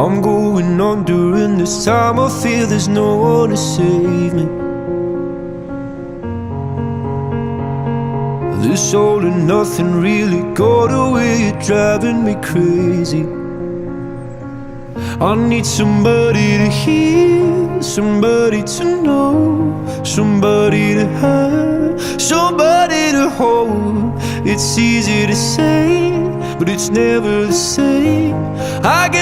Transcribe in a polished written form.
I'm going on during this time. I feel there's no one to save me. This all and nothing really got away, you're driving me crazy. I need somebody to hear, somebody to know, somebody to have, somebody to hold. It's easy to say, but it's never the same. I guess